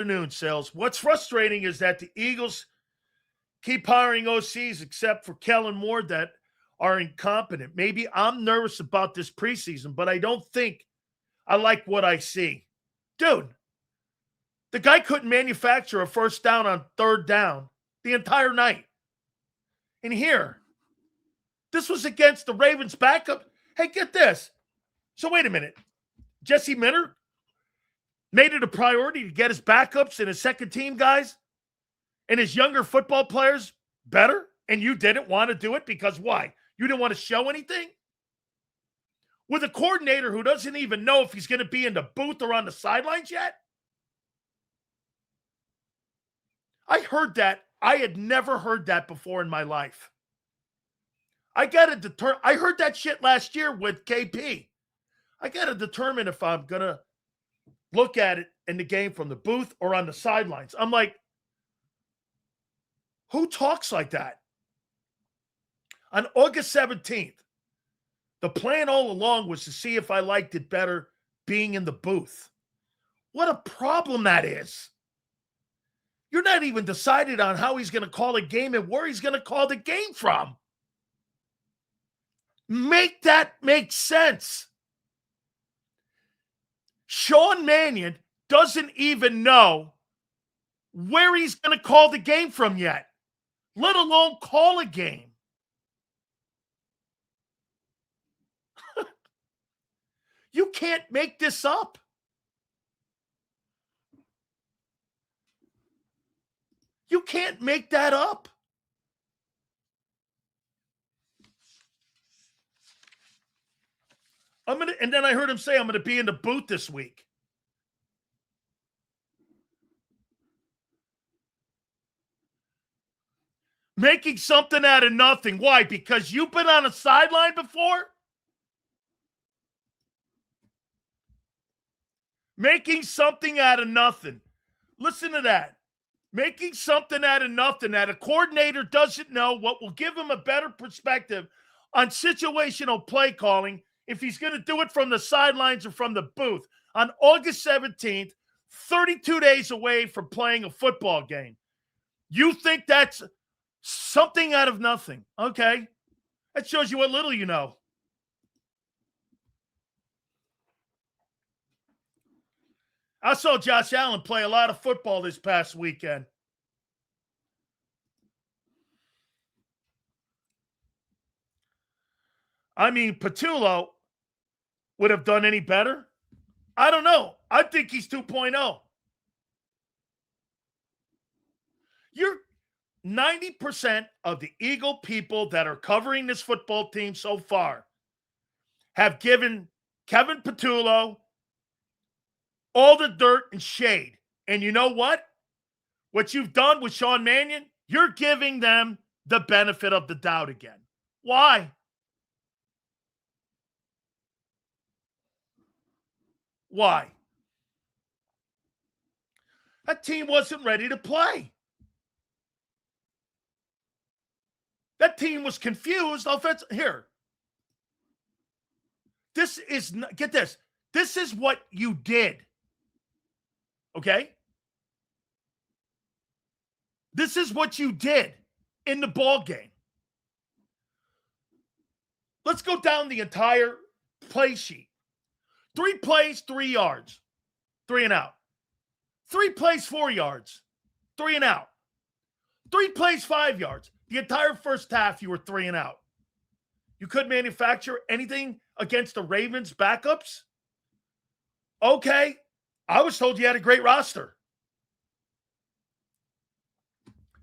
afternoon, Sales. What's frustrating is that the Eagles keep hiring OCs except for Kellen Moore that are incompetent. Maybe I'm nervous about this preseason, but I don't think I like what I see. Dude, the guy couldn't manufacture a first down on third down the entire night. And here, this was against the Ravens backup. Hey, get this. So wait a minute. Jesse Minter made it a priority to get his backups and his second team guys and his younger football players better, and you didn't want to do it because why? You didn't want to show anything? With a coordinator who doesn't even know if he's going to be in the booth or on the sidelines yet? I heard that. I had never heard that before in my life. I heard that shit last year with KP. I got to determine if I'm going to look at it in the game from the booth or on the sidelines. I'm like, who talks like that? On August 17th, the plan all along was to see if I liked it better being in the booth. What a problem that is. You're not even decided on how he's going to call a game and where he's going to call the game from. Make that make sense. Sean Mannion doesn't even know where he's going to call the game from yet, let alone call a game. You can't make this up. You can't make that up. And then I heard him say, I'm going to be in the booth this week. Making something out of nothing. Why? Because you've been on a sideline before? Making something out of nothing. Listen to that. Making something out of nothing that a coordinator doesn't know what will give him a better perspective on situational play calling if he's going to do it from the sidelines or from the booth on August 17th, 32 days away from playing a football game. You think that's something out of nothing. Okay. That shows you what little you know. I saw Josh Allen play a lot of football this past weekend. I mean, Patullo would have done any better? I don't know. I think he's 2.0. You're 90% of the Eagle people that are covering this football team so far have given Kevin Patullo all the dirt and shade. And you know what? What you've done with Sean Mannion, you're giving them the benefit of the doubt again. Why? Why? That team wasn't ready to play. That team was confused. Here. This is, get this. This is what you did. Okay? This is what you did in the ball game. Let's go down the entire play sheet. 3 plays, 3 yards, 3 and out. 3 plays, 4 yards, 3 and out. 3 plays, 5 yards. The entire first half, you were 3 and out. You couldn't manufacture anything against the Ravens backups? Okay. I was told you had a great roster.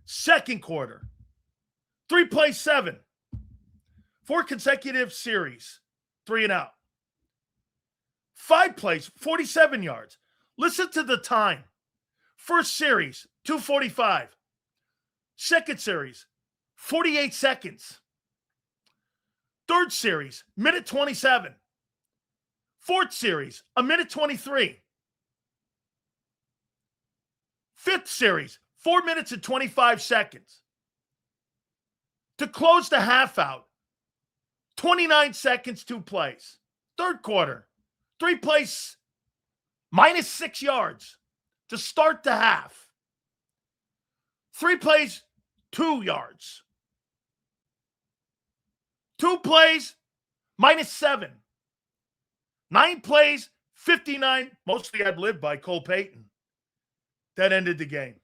Second quarter, 3 plays, 7. 4 consecutive series, 3 and out. 5 plays, 47 yards. Listen to the time. First series, 2:45. Second series, 48 seconds. Third series, minute 27. Fourth series, a minute 23. Fifth series, 4 minutes and 25 seconds. To close the half out, 29 seconds, 2 plays. Third quarter, 3 plays, minus 6 yards. to start the half. 3 plays, 2 yards. 2 plays, -7. 9 plays, 59, mostly I'd lived by Cole Payton. That ended the game.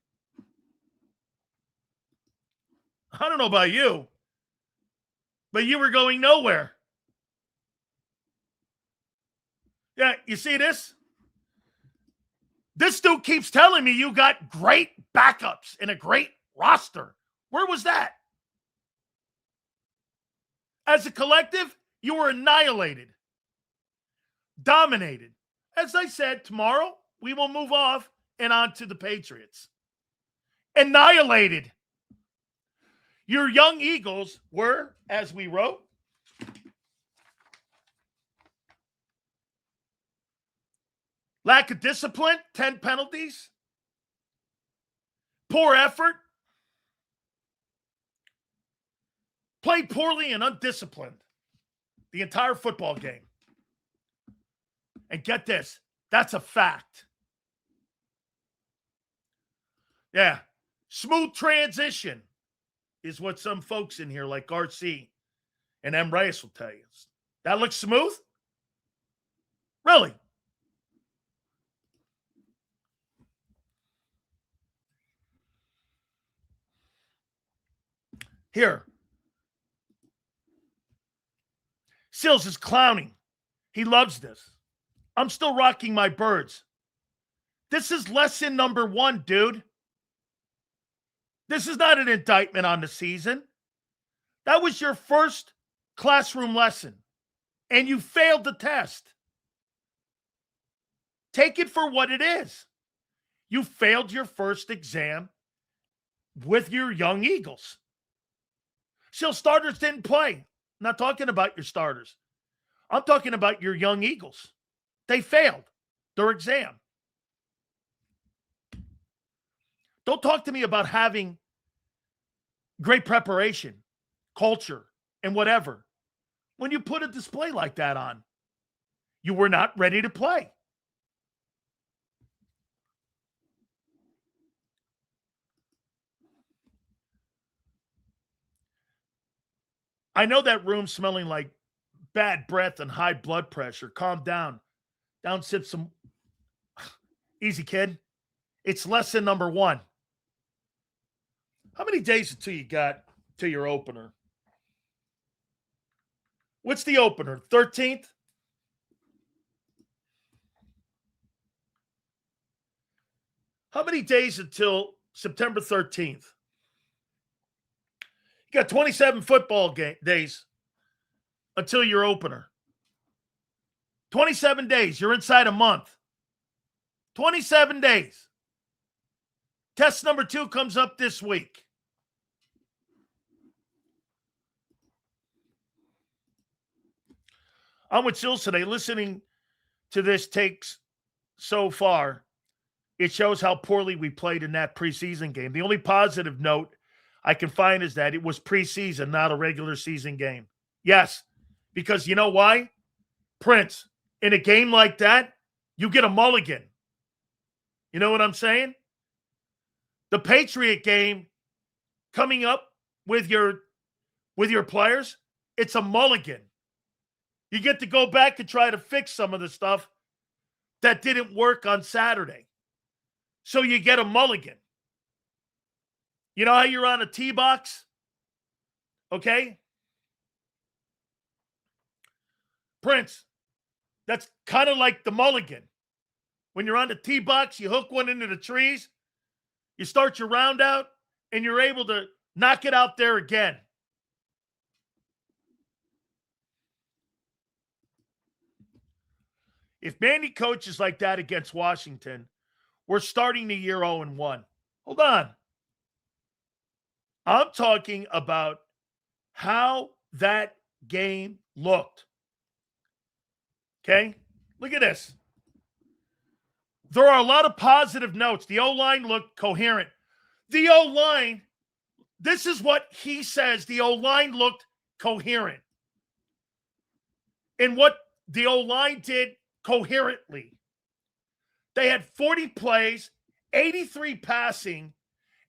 I don't know about you, but you were going nowhere. Yeah, you see this? This dude keeps telling me you got great backups and a great roster. Where was that? As a collective, you were annihilated, dominated. As I said, tomorrow we will move off and on to the Patriots. Annihilated. Your young Eagles were, as we wrote, lack of discipline, 10 penalties, poor effort, played poorly and undisciplined the entire football game. And get this, that's a fact. Yeah, smooth transition is what some folks in here like Garcia and M. Reyes will tell you. That looks smooth? Really? Here. Sills is clowning. He loves this. I'm still rocking my birds. This is lesson number 1, dude. This is not an indictment on the season. That was your first classroom lesson, and you failed the test. Take it for what it is. You failed your first exam with your young Eagles. Still, starters didn't play. I'm not talking about your starters. I'm talking about your young Eagles. They failed their exam. Don't talk to me about having great preparation, culture, and whatever. When you put a display like that on, you were not ready to play. I know that room smelling like bad breath and high blood pressure. Calm down. Down, sip some. Easy, kid. It's lesson number 1. How many days until you got to your opener? What's the opener? 13th? How many days until September 13th? You got 27 football days until your opener. 27 days. You're inside a month. 27 days. Test number 2 comes up this week. I'm with Sills today. Listening to this takes so far, it shows how poorly we played in that preseason game. The only positive note I can find is that it was preseason, not a regular season game. Yes, because you know why? Prince, in a game like that, you get a mulligan. You know what I'm saying? The Patriot game coming up with your players, it's a mulligan. You get to go back and try to fix some of the stuff that didn't work on Saturday. So you get a mulligan. You know how you're on a tee box? Okay? Prince, that's kind of like the mulligan. When you're on the tee box, you hook one into the trees, you start your round out, and you're able to knock it out there again. If Manny coaches like that against Washington, we're starting the year 0-1. Hold on. I'm talking about how that game looked. Okay? Look at this. There are a lot of positive notes. The O-line looked coherent. The O-line, this is what he says. The O-line looked coherent. And what the O-line did coherently. They had 40 plays, 83 passing,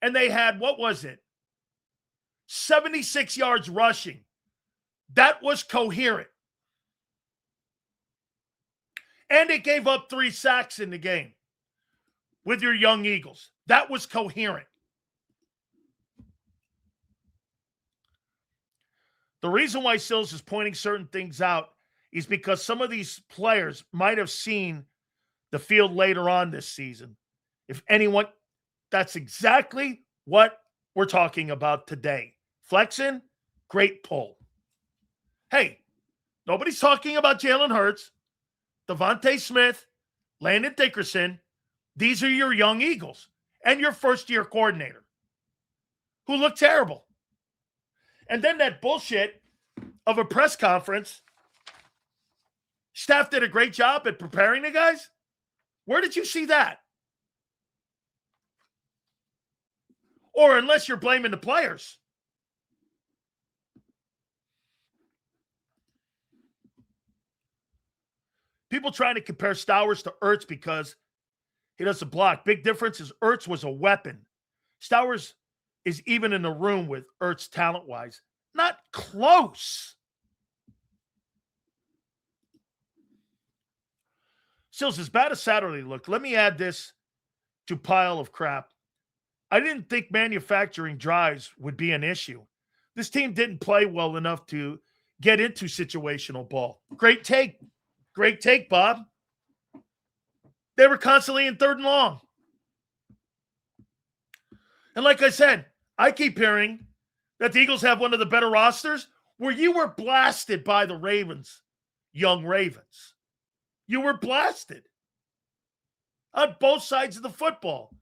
and they had, 76 yards rushing. That was coherent. And it gave up 3 sacks in the game with your young Eagles. That was coherent. The reason why Sills is pointing certain things out is because some of these players might have seen the field later on this season. If anyone, that's exactly what we're talking about today. Flexing, great pull. Hey, nobody's talking about Jalen Hurts, Devontae Smith, Landon Dickerson. These are your young Eagles and your first-year coordinator who look terrible. And then that bullshit of a press conference. Staff did a great job at preparing the guys. Where did you see that? Or unless you're blaming the players. People trying to compare Stowers to Ertz because he doesn't block. Big difference is Ertz was a weapon. Stowers is even in the room with Ertz talent-wise. Not close. Sills, as bad as Saturday looked, let me add this to pile of crap. I didn't think manufacturing drives would be an issue. This team didn't play well enough to get into situational ball. Great take. Great take, Bob. They were constantly in 3rd and long. And like I said, I keep hearing that the Eagles have one of the better rosters where you were blasted by the Ravens, young Ravens. You were blasted on both sides of the football.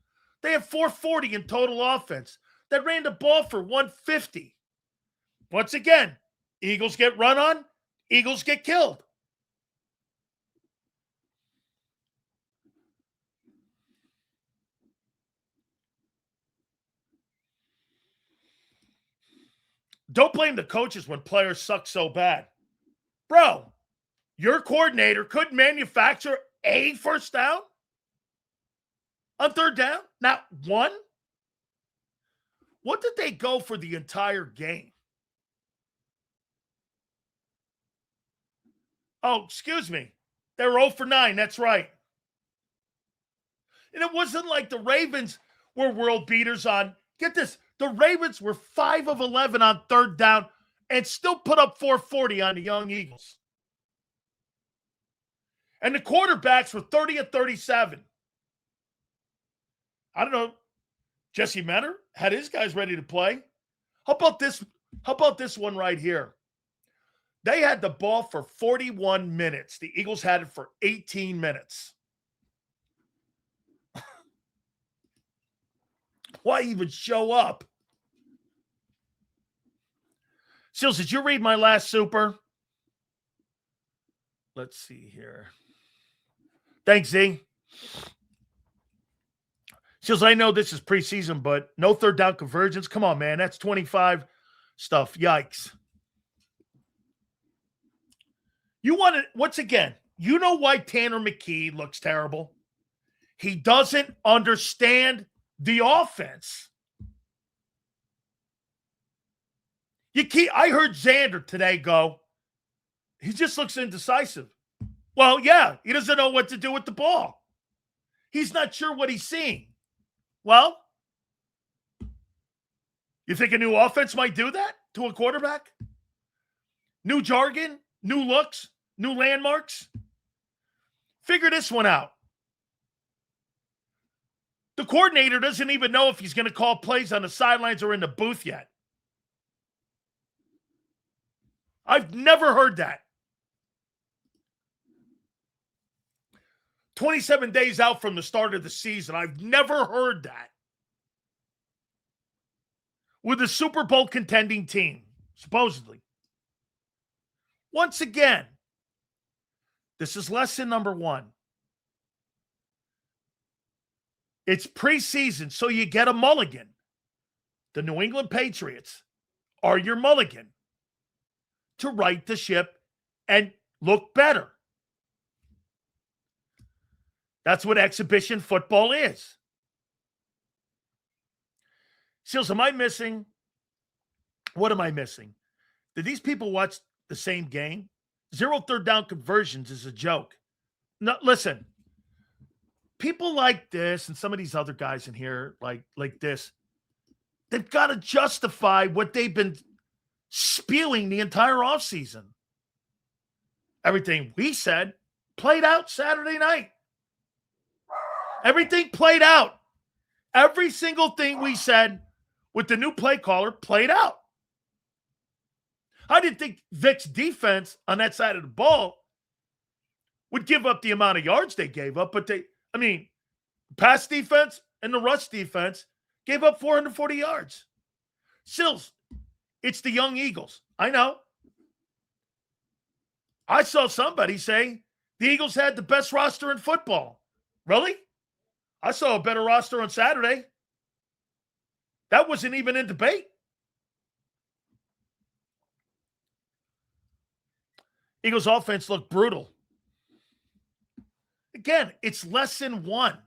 They have 440 in total offense. That ran the ball for 150. Once again, Eagles get run on, Eagles get killed. Don't blame the coaches when players suck so bad. Bro, your coordinator couldn't manufacture a first down on 3rd down? Not one? What did they go for the entire game? Oh, excuse me. They were 0 for 9. That's right. And it wasn't like the Ravens were world beaters on, get this, the Ravens were 5 of 11 on 3rd down and still put up 440 on the young Eagles. And the quarterbacks were 30 of 37. I don't know. Jesse Mentor had his guys ready to play. How about this? How about this one right here? They had the ball for 41 minutes. The Eagles had it for 18 minutes. Why even show up? Sills, did you read my last super? Let's see here. Thanks, Z. Sills, I know this is preseason, but no 3rd down conversions. Come on, man. That's 25 stuff. Yikes. You want to, once again, you know why Tanner McKee looks terrible? He doesn't understand the offense. I heard Xander today go, he just looks indecisive. Well, yeah, he doesn't know what to do with the ball. He's not sure what he's seeing. Well, you think a new offense might do that to a quarterback? New jargon, new looks, new landmarks? Figure this one out. The coordinator doesn't even know if he's going to call plays on the sidelines or in the booth yet. I've never heard that. 27 days out from the start of the season. I've never heard that. With a Super Bowl contending team, supposedly. Once again, this is lesson number 1. It's preseason, so you get a mulligan. The New England Patriots are your mulligan to right the ship and look better. That's what exhibition football is. Seals, am I missing? What am I missing? Did these people watch the same game? 0 third down conversions is a joke. No, listen. People like this and some of these other guys in here like this, they've got to justify what they've been spewing the entire offseason. Everything we said played out Saturday night. Everything played out. Every single thing we said with the new play caller played out. I didn't think Vic's defense on that side of the ball would give up the amount of yards they gave up, but pass defense and the rush defense gave up 440 yards. Sills, it's the young Eagles. I know. I saw somebody say the Eagles had the best roster in football. Really? I saw a better roster on Saturday. That wasn't even in debate. Eagles offense looked brutal. Again, it's lesson 1.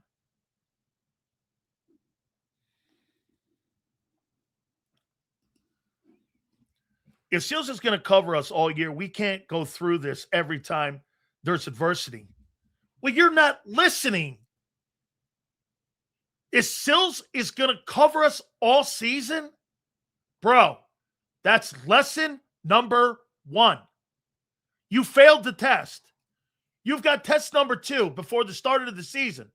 If Seals is going to cover us all year, we can't go through this every time there's adversity. Well, you're not listening. If Seals is going to cover us all season, bro, that's lesson number 1. You failed the test. You've got test number 2 before the start of the season.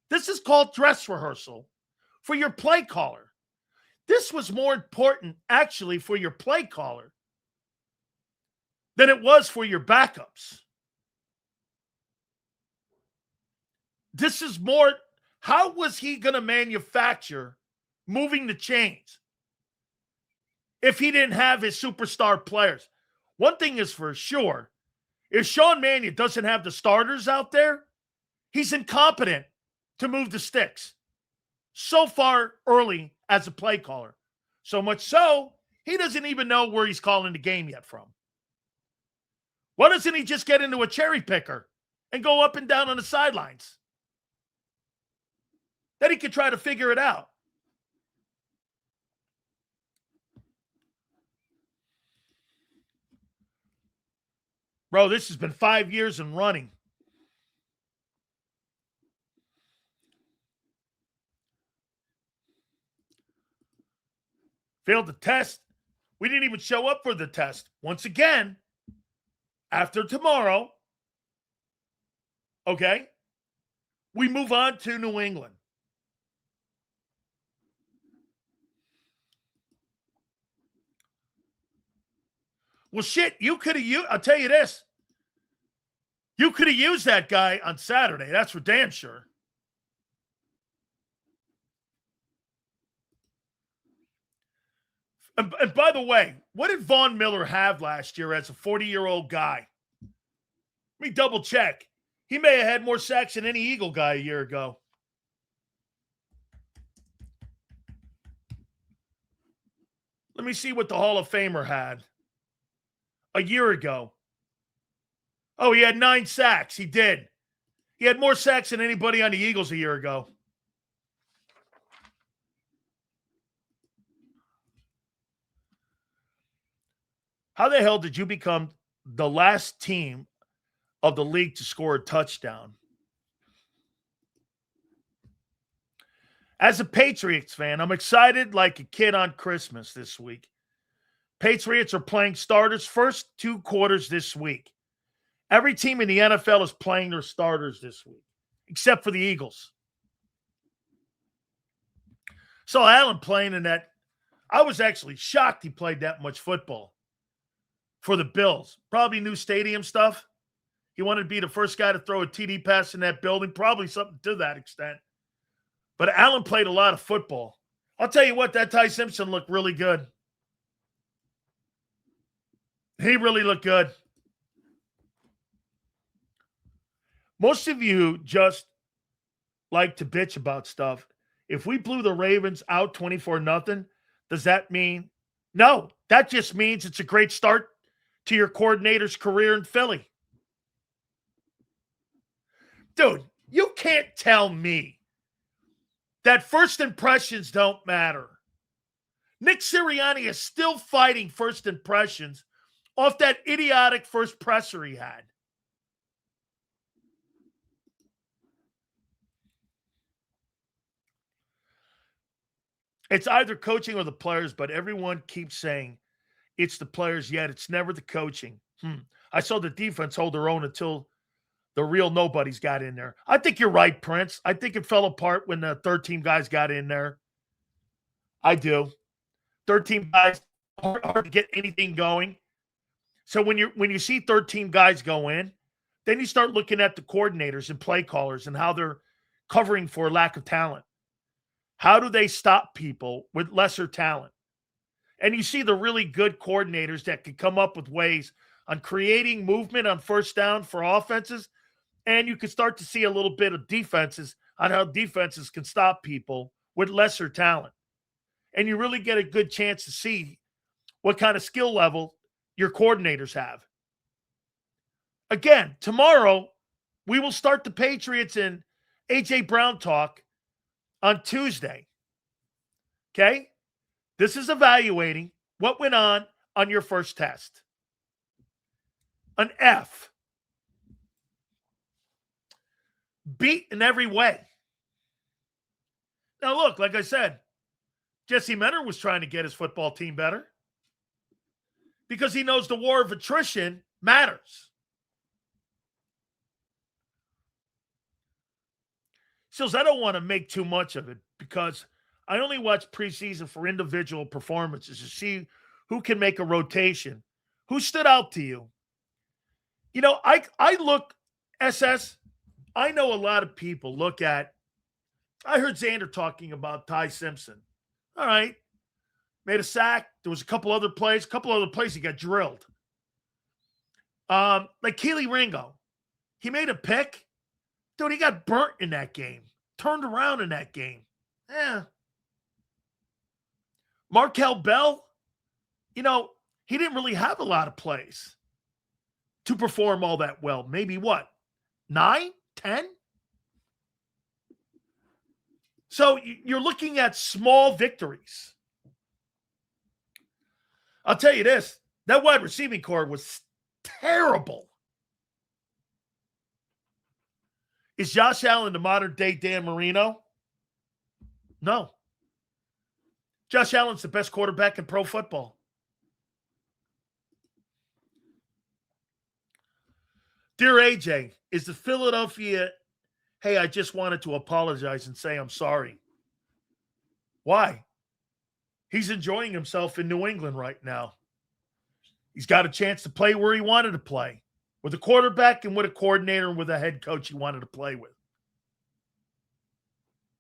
This is called dress rehearsal for your play caller. This was more important, actually, for your play caller than it was for your backups. This is more, how was he going to manufacture moving the chains if he didn't have his superstar players? One thing is for sure, if Sean Mannion doesn't have the starters out there, he's incompetent to move the sticks. So far early as a play caller. So much so, he doesn't even know where he's calling the game yet from. Why doesn't he just get into a cherry picker and go up and down on the sidelines? Then he could try to figure it out. Bro, this has been 5 years and running. Failed the test. We didn't even show up for the test. Once again, after tomorrow, okay, we move on to New England. Well, shit, you could have used, I'll tell you this. You could have used that guy on Saturday. That's for damn sure. And by the way, what did Von Miller have last year as a 40-year-old guy? Let me double check. He may have had more sacks than any Eagle guy a year ago. Let me see what the Hall of Famer had a year ago. Oh, he had 9 sacks. He did. He had more sacks than anybody on the Eagles a year ago. How the hell did you become the last team of the league to score a touchdown? As a Patriots fan, I'm excited like a kid on Christmas this week. Patriots are playing starters first 2 quarters this week. Every team in the NFL is playing their starters this week, except for the Eagles. So Allen playing in that. I was actually shocked he played that much football for the Bills. Probably new stadium stuff. He wanted to be the first guy to throw a TD pass in that building. Probably something to that extent. But Allen played a lot of football. I'll tell you what, that Ty Simpson looked really good. He really looked good. Most of you just like to bitch about stuff. If we blew the Ravens out 24-0, does that mean? No, that just means it's a great start to your coordinator's career in Philly. Dude, you can't tell me that first impressions don't matter. Nick Sirianni is still fighting first impressions off that idiotic first presser he had. It's either coaching or the players, but everyone keeps saying it's the players, yet it's never the coaching. I saw the defense hold their own until the real nobodies got in there. I think you're right, Prince. I think it fell apart when the third team guys got in there. I do. Third team guys, hard to get anything going. So when you see third team guys go in, then you start looking at the coordinators and play callers and how they're covering for lack of talent. How do they stop people with lesser talent? And you see the really good coordinators that can come up with ways on creating movement on first down for offenses. And you can start to see a little bit of defenses on how defenses can stop people with lesser talent. And you really get a good chance to see what kind of skill level your coordinators have. Again, tomorrow, we will start the Patriots and A.J. Brown talk on Tuesday. Okay? This is evaluating what went on your first test. An F. Beat in every way. Now, look, like I said, Jesse Mentor was trying to get his football team better because he knows the war of attrition matters. Sills, I don't want to make too much of it because I only watch preseason for individual performances to see who can make a rotation. Who stood out to you? You know, I look, SS, I know a lot of people look at, I heard Xander talking about Ty Simpson. All right. Made a sack. There was a couple other plays he got drilled. Like Keely Ringo. He made a pick. Dude, he got burnt in that game. Turned around in that game. Yeah. Markel Bell, you know, he didn't really have a lot of plays to perform all that well. Maybe what? 9? 10? So you're looking at small victories. I'll tell you this. That wide receiving core was terrible. Is Josh Allen the modern-day Dan Marino? No. Josh Allen's the best quarterback in pro football. Dear AJ, is the Philadelphia, hey, I just wanted to apologize and say I'm sorry. Why? He's enjoying himself in New England right now. He's got a chance to play where he wanted to play, with a quarterback and with a coordinator and with a head coach he wanted to play with.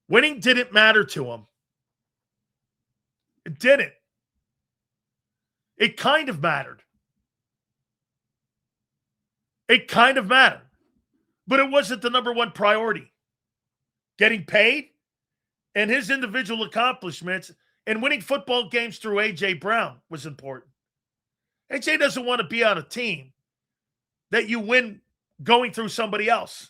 Winning didn't matter to him. It didn't. It kind of mattered. It kind of mattered. But it wasn't the number one priority. Getting paid and his individual accomplishments and winning football games through A.J. Brown was important. A.J. doesn't want to be on a team that you win going through somebody else.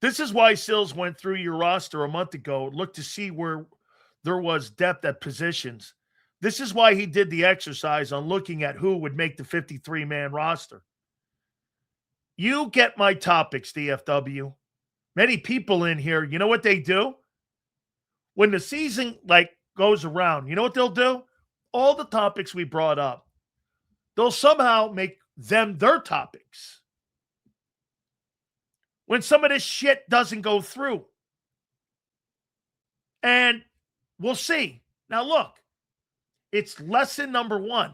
This is why Sills went through your roster a month ago, looked to see where there was depth at positions. This is why he did the exercise on looking at who would make the 53-man roster. You get my topics, DFW. Many people in here, you know what they do? When the season goes around, you know what they'll do? All the topics we brought up, they'll somehow make them their topics. When some of this shit doesn't go through. And we'll see. Now look, it's lesson number 1.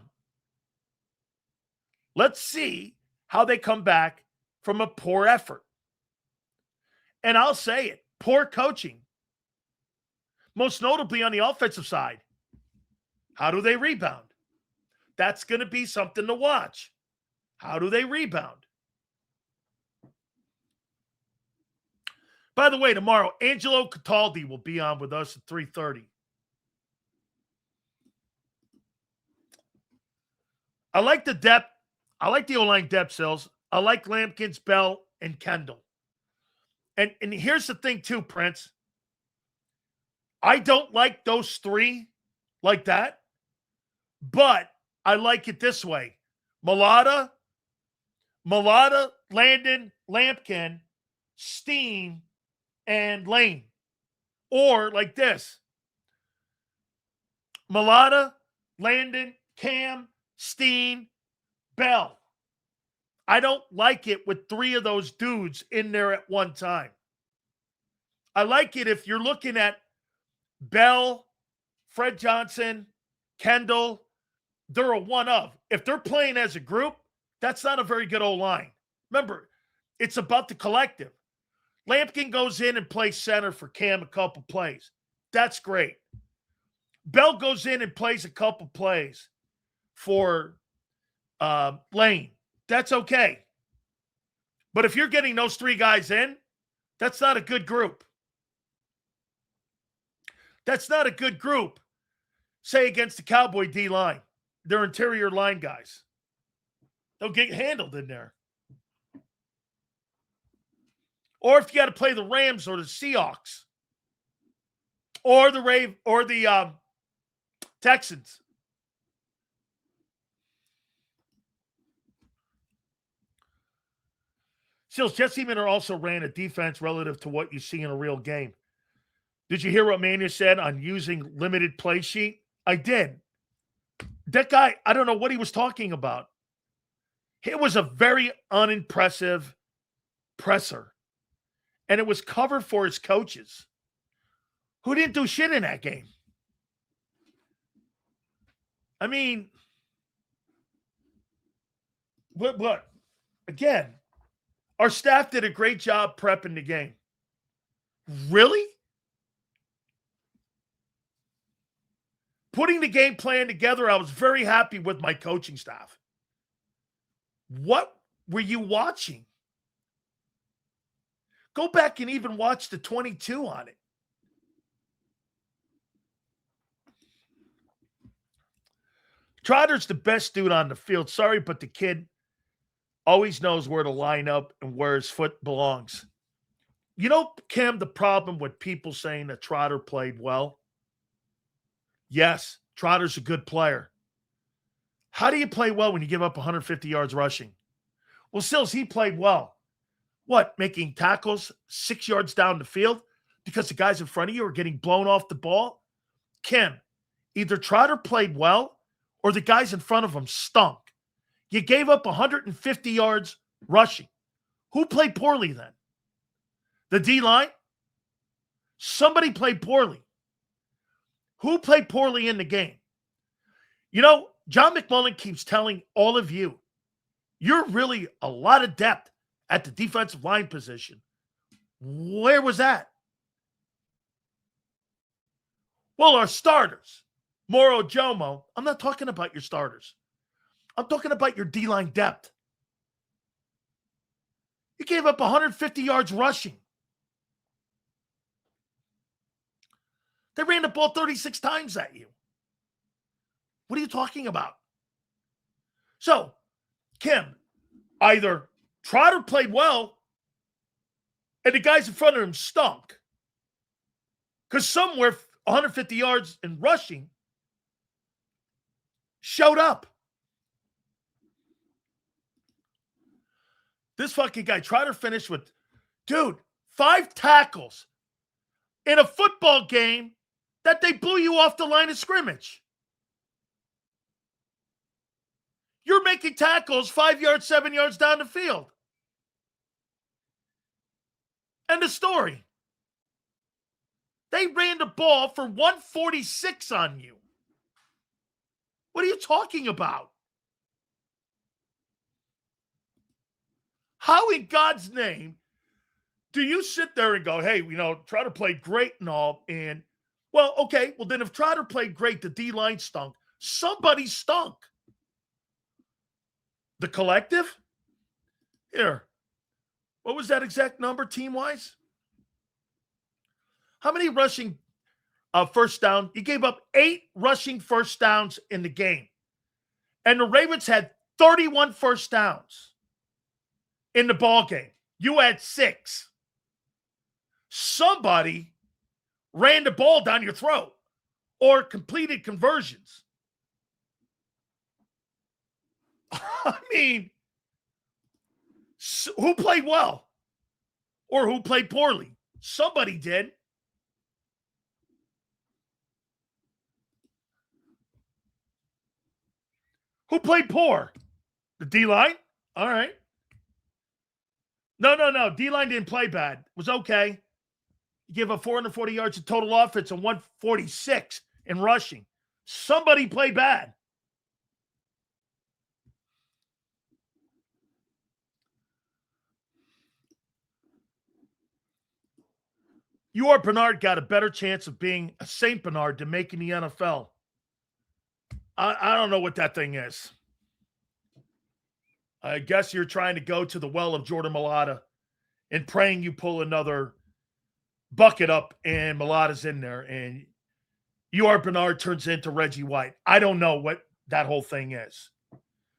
Let's see how they come back from a poor effort. And I'll say it, poor coaching. Most notably on the offensive side. How do they rebound? That's going to be something to watch. How do they rebound? By the way, tomorrow, Angelo Cataldi will be on with us at 3:30. I like the depth. I like the O-line depth, Sills. I like Lampkins, Bell, and Kendall. And here's the thing too, Prince. I don't like those three like that, but I like it this way. Mulata, Landon, Lampkin, Steen, and Lane. Or like this. Mulata, Landon, Cam, Steen, Bell. I don't like it with three of those dudes in there at one time. I like it if you're looking at Bell, Fred Johnson, Kendall, they're a one of. If they're playing as a group, that's not a very good O-line. Remember, it's about the collective. Lampkin goes in and plays center for Cam a couple plays. That's great. Bell goes in and plays a couple plays for Lane. That's okay. But if you're getting those three guys in, that's not a good group. That's not a good group, say, against the Cowboy D-line. They're interior line guys. They'll get handled in there. Or if you got to play the Rams or the Seahawks or the Texans. Seals, Jesse Minter also ran a defense relative to what you see in a real game. Did you hear what Mannion said on using limited play sheet? I did. That guy, I don't know what he was talking about. It was a very unimpressive presser. And it was cover for his coaches, who didn't do shit in that game. I mean, what? Again, our staff did a great job prepping the game. Really? Putting the game plan together, I was very happy with my coaching staff. What were you watching? Go back and even watch the 22 on it. Trotter's the best dude on the field. Sorry, but the kid always knows where to line up and where his foot belongs. You know, Kim, the problem with people saying that Trotter played well? Yes, Trotter's a good player. How do you play well when you give up 150 yards rushing? Well, Sills, he played well. What, making tackles 6 yards down the field because the guys in front of you are getting blown off the ball? Kim, either Trotter played well or the guys in front of him stunk. You gave up 150 yards rushing. Who played poorly then? The D-line? Somebody played poorly. Who played poorly in the game? You know, John McMullen keeps telling all of you, you're really a lot of depth at the defensive line position. Where was that? Well, our starters, Moro Jomo, I'm not talking about your starters. I'm talking about your D-line depth. You gave up 150 yards rushing. They ran the ball 36 times at you. What are you talking about? So, Kim, either Trotter played well and the guys in front of him stunk. Because somewhere 150 yards in rushing showed up. This fucking guy, Trotter finished with, 5 tackles in a football game that they blew you off the line of scrimmage. You're making tackles 5 yards, 7 yards down the field. End of story. They ran the ball for 146 on you. What are you talking about? How in God's name do you sit there and go, hey, Trotter played great and all, and, well, okay, well, then if Trotter played great, the D-line stunk. Somebody stunk. The collective? Here. What was that exact number team-wise? How many rushing first down? You gave up 8 rushing first downs in the game. And the Ravens had 31 first downs in the ball game. You had 6. somebody ran the ball down your throat or completed conversions. I mean, who played well or who played poorly? Somebody did. Who played poor? The D-line? All right. No. D-line didn't play bad. It was okay. You give up 440 yards of total offense and 146 in rushing. Somebody played bad. Ewart Bernard got a better chance of being a St. Bernard than making the NFL. I don't know what that thing is. I guess you're trying to go to the well of Jordan Mailata and praying you pull another bucket up and Mailata's in there and Ewart Bernard turns into Reggie White. I don't know what that whole thing is,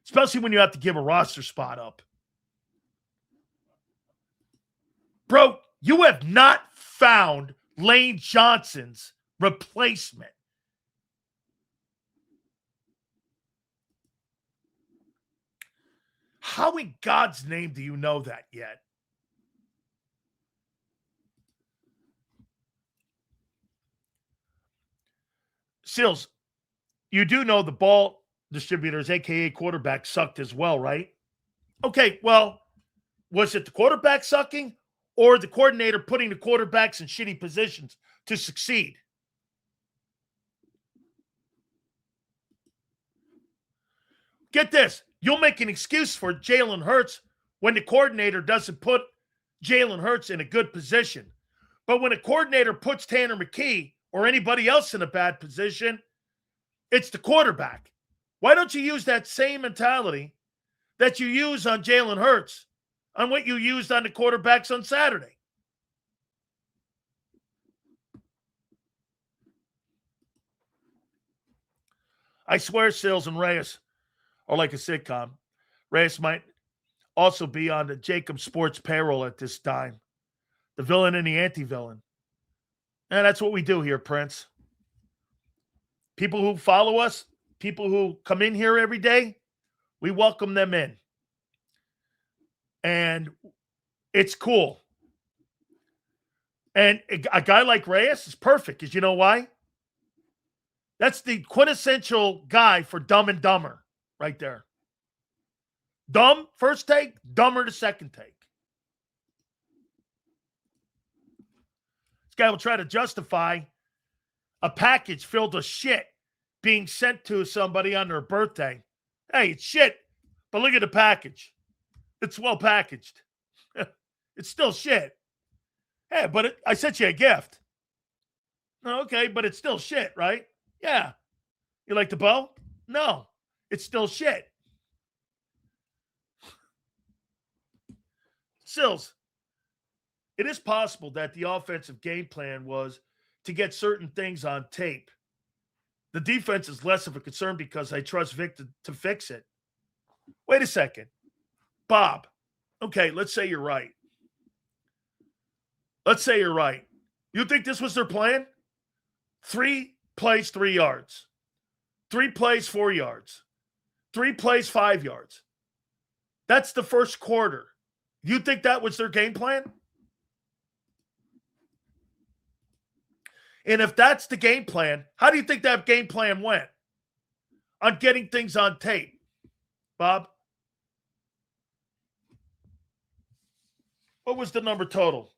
especially when you have to give a roster spot up. Bro, you have not found Lane Johnson's replacement. How in God's name do you know that yet? Sills, you do know the ball distributors, a.k.a. quarterback, sucked as well, right? Okay, well, was it the quarterback sucking or the coordinator putting the quarterbacks in shitty positions to succeed? Get this. You'll make an excuse for Jalen Hurts when the coordinator doesn't put Jalen Hurts in a good position. But when a coordinator puts Tanner McKee or anybody else in a bad position, it's the quarterback. Why don't you use that same mentality that you use on Jalen Hurts on what you used on the quarterbacks on Saturday? I swear Sills and Reyes are like a sitcom. Reyes might also be on the JAKIB Sports payroll at this time. The villain and the anti-villain. And that's what we do here, Prince. People who follow us, people who come in here every day, we welcome them in. And it's cool. And a guy like Reyes is perfect, because you know why? That's the quintessential guy for Dumb and Dumber right there. Dumb first take, dumber the second take. This guy will try to justify a package filled with shit being sent to somebody on their birthday. Hey, it's shit, but look at the package. It's well packaged. It's still shit. Hey, but I sent you a gift. Okay, but it's still shit, right? Yeah. You like the bow? No, it's still shit. Sills, it is possible that the offensive game plan was to get certain things on tape. The defense is less of a concern because I trust Vic to fix it. Wait a second. Bob, okay, let's say you're right. Let's say you're right. You think this was their plan? 3 plays, 3 yards. 3 plays, 4 yards. 3 plays, 5 yards. That's the first quarter. You think that was their game plan? And if that's the game plan, how do you think that game plan went on getting things on tape, Bob? What was the number total?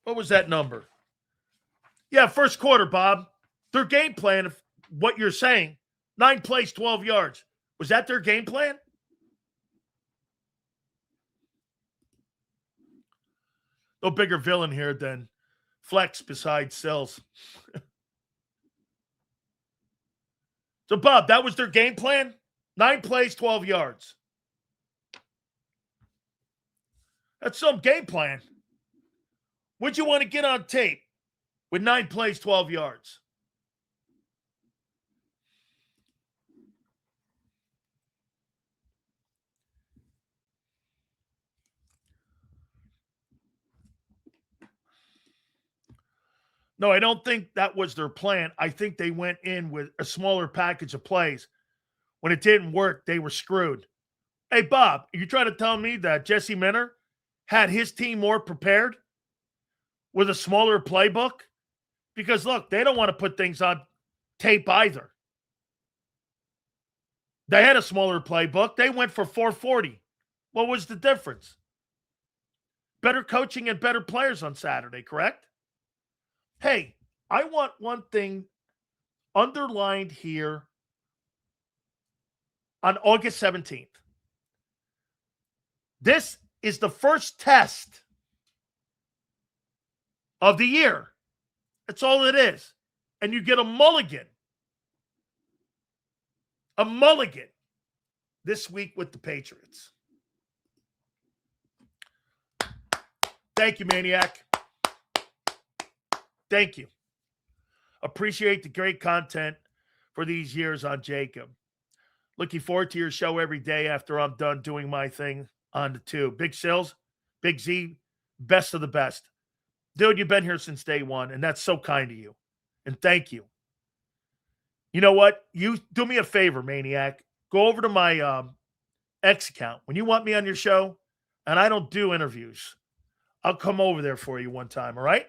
What was that number? Yeah, first quarter, Bob. Their game plan, if what you're saying, 9 plays, 12 yards. Was that their game plan? No bigger villain here than Flex besides Sills. So, Bob, that was their game plan? 9 plays, 12 yards. That's some game plan. Would you want to get on tape with 9 plays, 12 yards? No, I don't think that was their plan. I think they went in with a smaller package of plays. When it didn't work, they were screwed. Hey, Bob, are you trying to tell me that Jesse Minter had his team more prepared with a smaller playbook? Because, look, they don't want to put things on tape either. They had a smaller playbook. They went for 440. What was the difference? Better coaching and better players on Saturday, correct? Hey, I want one thing underlined here on August 17th. This is the first test of the year. That's all it is. And you get a mulligan. A mulligan this week with the Patriots. Thank you, Maniac. Thank you. Appreciate the great content for these years on JAKIB. Looking forward to your show every day after I'm done doing my thing on the tube. Big Sills, Big Z, best of the best. Dude, you've been here since day one, and that's so kind of you. And thank you. You know what? You do me a favor, Maniac. Go over to my X account. When you want me on your show, and I don't do interviews, I'll come over there for you one time, all right?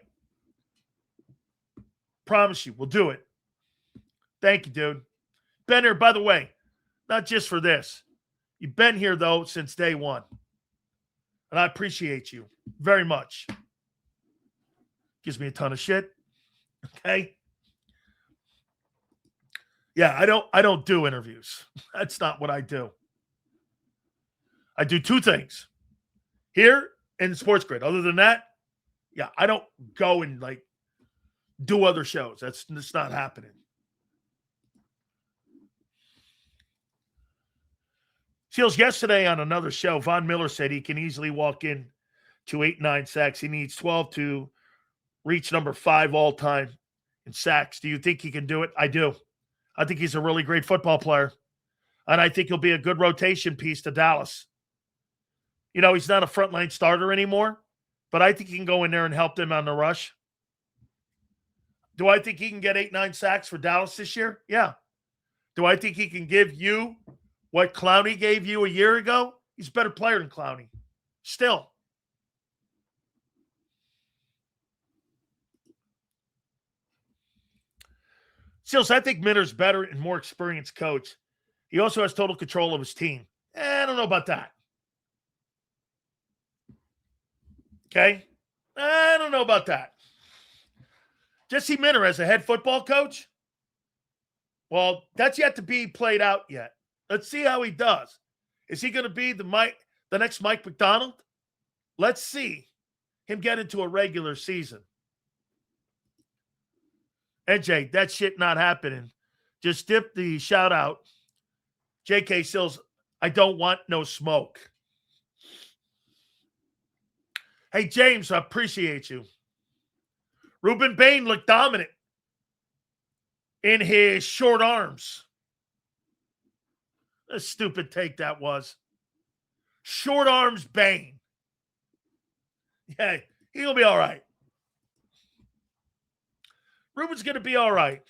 Promise you, we'll do it. Thank you, dude. Been here, by the way, not just for this. You've been here, though, since day one. And I appreciate you very much. Gives me a ton of shit. Okay? Yeah, I don't do interviews. That's not what I do. I do two things. Here in the Sports Grid. Other than that, yeah, I don't go and do other shows. That's not happening. Seals, yesterday on another show, Von Miller said he can easily walk in to 8-9 sacks. He needs 12 to reach number 5 all-time in sacks. Do you think he can do it? I do. I think he's a really great football player. And I think he'll be a good rotation piece to Dallas. You know, he's not a frontline starter anymore, but I think he can go in there and help them on the rush. Do I think he can get 8-9 sacks for Dallas this year? Yeah. Do I think he can give you what Clowney gave you a year ago? He's a better player than Clowney. Still. Seals, I think Minter's better and more experienced coach. He also has total control of his team. I don't know about that. Okay? I don't know about that. Jesse Minter as a head football coach? Well, that's yet to be played out yet. Let's see how he does. Is he going to be the next Mike McDonald? Let's see him get into a regular season. NJ, that shit not happening. Just dip the shout out. JK Sills, I don't want no smoke. Hey, James, I appreciate you. Ruben Bain looked dominant in his short arms. A stupid take that was. Short arms Bain. Yeah, he'll be all right. Ruben's going to be all right.